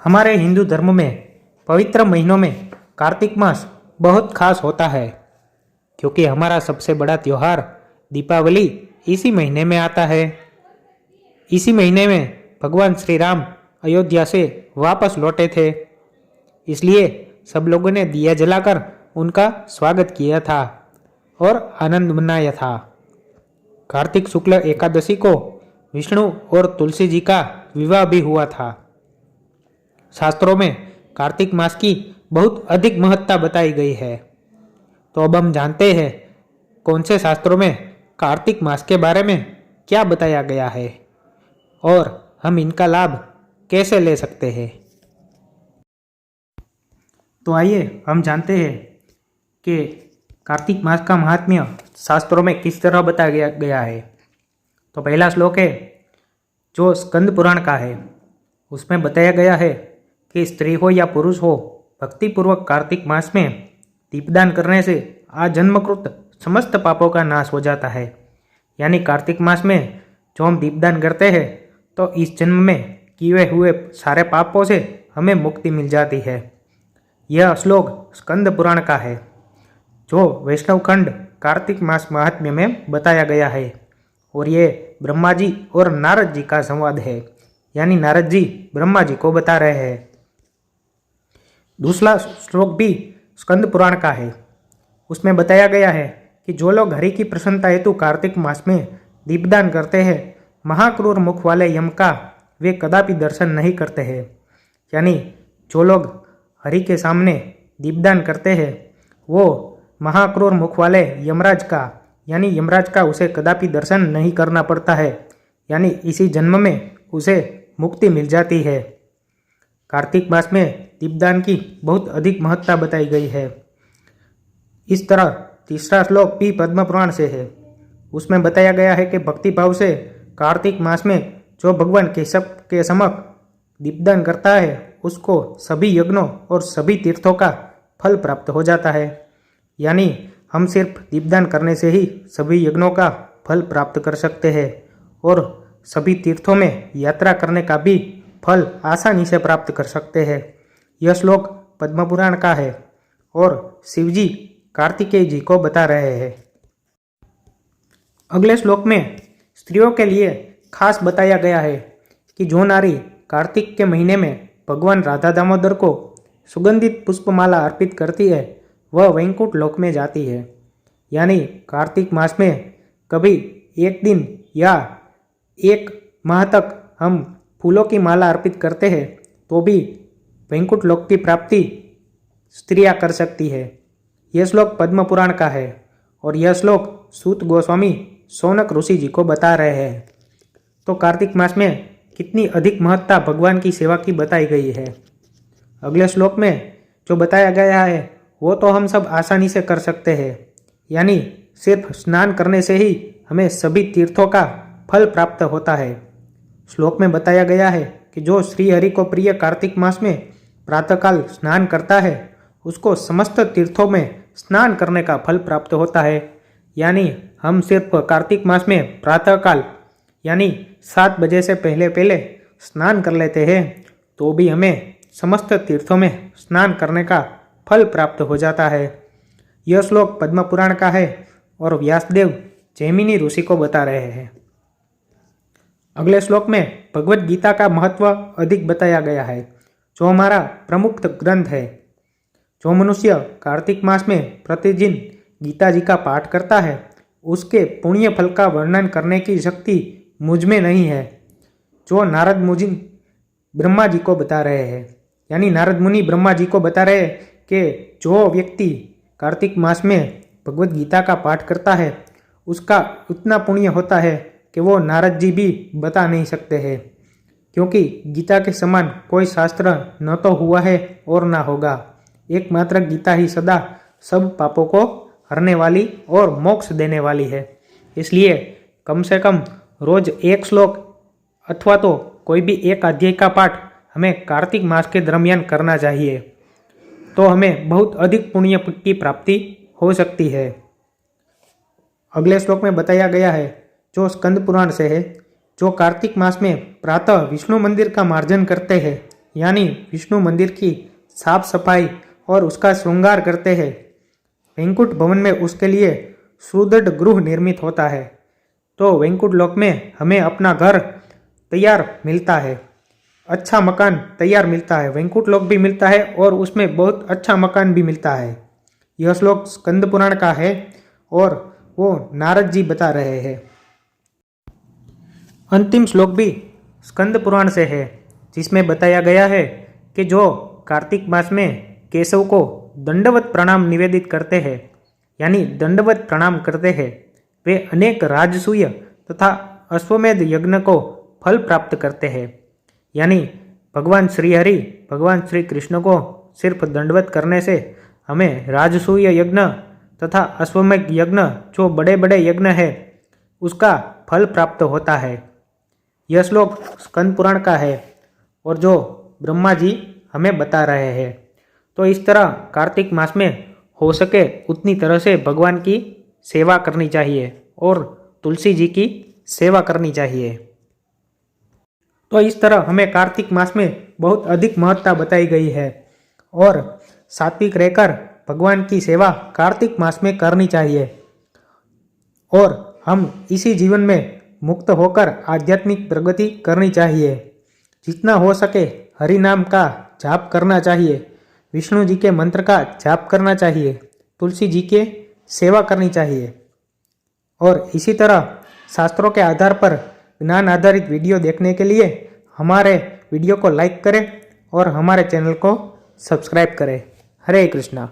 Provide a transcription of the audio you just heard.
हमारे हिंदू धर्म में पवित्र महीनों में कार्तिक मास बहुत खास होता है, क्योंकि हमारा सबसे बड़ा त्यौहार दीपावली इसी महीने में आता है। इसी महीने में भगवान श्री राम अयोध्या से वापस लौटे थे, इसलिए सब लोगों ने दिया जलाकर उनका स्वागत किया था और आनंद मनाया था। कार्तिक शुक्ल एकादशी को विष्णु और तुलसी जी का विवाह भी हुआ था। शास्त्रों में कार्तिक मास की बहुत अधिक महत्ता बताई गई है। तो अब हम जानते हैं कौन से शास्त्रों में कार्तिक मास के बारे में क्या बताया गया है और हम इनका लाभ कैसे ले सकते हैं। तो आइए हम जानते हैं कि कार्तिक मास का महात्म्य शास्त्रों में किस तरह बताया गया है। तो पहला श्लोक है जो स्कंद पुराण का है, उसमें बताया गया है कि स्त्री हो या पुरुष हो, भक्तिपूर्वक कार्तिक मास में दीपदान करने से आजन्मकृत समस्त पापों का नाश हो जाता है। यानी कार्तिक मास में जो हम दीपदान करते हैं तो इस जन्म में किए हुए सारे पापों से हमें मुक्ति मिल जाती है। यह श्लोक स्कंद पुराण का है, जो वैष्णव खंड कार्तिक मास महात्म्य में बताया गया है। और ये ब्रह्मा जी और नारद जी का संवाद है, यानी नारद जी ब्रह्मा जी को बता रहे हैं। दूसरा श्लोक भी स्कंद पुराण का है, उसमें बताया गया है कि जो लोग हरि की प्रसन्नता हेतु कार्तिक मास में दीपदान करते हैं, महाक्रूर मुख वाले यम का वे कदापि दर्शन नहीं करते हैं। यानी जो लोग हरि के सामने दीपदान करते हैं वो महाक्रूर मुख वाले यमराज का, यानी यमराज का उसे कदापि दर्शन नहीं करना पड़ता है। यानी इसी जन्म में उसे मुक्ति मिल जाती है। कार्तिक मास में दीपदान की बहुत अधिक महत्ता बताई गई है। इस तरह तीसरा श्लोक भी पद्म पुराण से है, उसमें बताया गया है कि भक्ति भाव से कार्तिक मास में जो भगवान केशव के समक्ष दीपदान करता है उसको सभी यज्ञों और सभी तीर्थों का फल प्राप्त हो जाता है। यानी हम सिर्फ दीपदान करने से ही सभी यज्ञों का फल प्राप्त कर सकते हैं और सभी तीर्थों में यात्रा करने का भी फल आसानी से प्राप्त कर सकते हैं। यह श्लोक पद्म पुराण का है और शिवजी कार्तिकेय जी को बता रहे हैं। अगले श्लोक में स्त्रियों के लिए खास बताया गया है कि जो नारी कार्तिक के महीने में भगवान राधा दामोदर को सुगंधित पुष्पमाला अर्पित करती है वह वैकुंठ लोक में जाती है। यानी कार्तिक मास में कभी एक दिन या एक माह तक हम फूलों की माला अर्पित करते हैं तो भी वैकुंठ लोक की प्राप्ति स्त्रियां कर सकती है। यह श्लोक पद्म पुराण का है और यह श्लोक सूत गोस्वामी शौनक ऋषि जी को बता रहे हैं। तो कार्तिक मास में कितनी अधिक महत्ता भगवान की सेवा की बताई गई है। अगले श्लोक में जो बताया गया है वो तो हम सब आसानी से कर सकते हैं। यानी सिर्फ स्नान करने से ही हमें सभी तीर्थों का फल प्राप्त होता है। श्लोक में बताया गया है कि जो श्री हरि को प्रिय कार्तिक मास में प्रातःकाल स्नान करता है उसको समस्त तीर्थों में स्नान करने का फल प्राप्त होता है। यानी हम सिर्फ कार्तिक मास में प्रातःकाल यानी 7 बजे से पहले पहले स्नान कर लेते हैं तो भी हमें समस्त तीर्थों में स्नान करने का फल प्राप्त हो जाता है। यह श्लोक पद्म पुराण का है और व्यासदेव जैमिनी ऋषि को बता रहे हैं। अगले श्लोक में भगवत गीता का महत्व अधिक बताया गया है, जो हमारा प्रमुख ग्रंथ है। जो मनुष्य कार्तिक मास में प्रतिदिन गीता जी का पाठ करता है उसके पुण्य फल का वर्णन करने की शक्ति मुझ में नहीं है, जो नारद मुनि ब्रह्मा जी को बता रहे हैं। यानी नारद मुनि ब्रह्मा जी को बता रहे हैं कि जो व्यक्ति कार्तिक मास में भगवत गीता का पाठ करता है उसका उतना पुण्य होता है कि वो नारद जी भी बता नहीं सकते हैं, क्योंकि गीता के समान कोई शास्त्र न तो हुआ है और ना होगा। एकमात्र गीता ही सदा सब पापों को हरने वाली और मोक्ष देने वाली है। इसलिए कम से कम रोज एक श्लोक अथवा तो कोई भी एक अध्याय का पाठ हमें कार्तिक मास के दरमियान करना चाहिए, तो हमें बहुत अधिक पुण्य की प्राप्ति हो सकती है। अगले श्लोक में बताया गया है जो स्कंद पुराण से है, जो कार्तिक मास में प्रातः विष्णु मंदिर का मार्जन करते हैं यानी विष्णु मंदिर की साफ सफाई और उसका श्रृंगार करते हैं। वैकुंठ भवन में उसके लिए सुदृढ़ गृह निर्मित होता है। तो वैकुंठ लोक में हमें अपना घर तैयार मिलता है, अच्छा मकान तैयार मिलता है। वैकुंठ लोक भी मिलता है और उसमें बहुत अच्छा मकान भी मिलता है। यह श्लोक स्कंद पुराण का है और वो नारद जी बता रहे हैं। अंतिम श्लोक भी स्कंद पुराण से है, जिसमें बताया गया है कि जो कार्तिक मास में केशव को दंडवत प्रणाम निवेदित करते हैं, यानी दंडवत प्रणाम करते हैं, वे अनेक राजसूय तथा अश्वमेध यज्ञ को फल प्राप्त करते हैं। यानी भगवान श्री हरि, भगवान श्री कृष्ण को सिर्फ दंडवत करने से हमें राजसूय यज्ञ तथा अश्वमेध यज्ञ, जो बड़े बड़े यज्ञ है, उसका फल प्राप्त होता है। यह श्लोक स्कंद पुराण का है और जो ब्रह्मा जी हमें बता रहे हैं। तो इस तरह कार्तिक मास में हो सके उतनी तरह से भगवान की सेवा करनी चाहिए और तुलसी जी की सेवा करनी चाहिए। तो इस तरह हमें कार्तिक मास में बहुत अधिक महत्ता बताई गई है और सात्विक रहकर भगवान की सेवा कार्तिक मास में करनी चाहिए और हम इसी जीवन में मुक्त होकर आध्यात्मिक प्रगति करनी चाहिए। जितना हो सके हरि नाम का जाप करना चाहिए, विष्णु जी के मंत्र का जाप करना चाहिए, तुलसी जी के सेवा करनी चाहिए। और इसी तरह शास्त्रों के आधार पर ज्ञान आधारित वीडियो देखने के लिए हमारे वीडियो को लाइक करें और हमारे चैनल को सब्सक्राइब करें। हरे कृष्णा।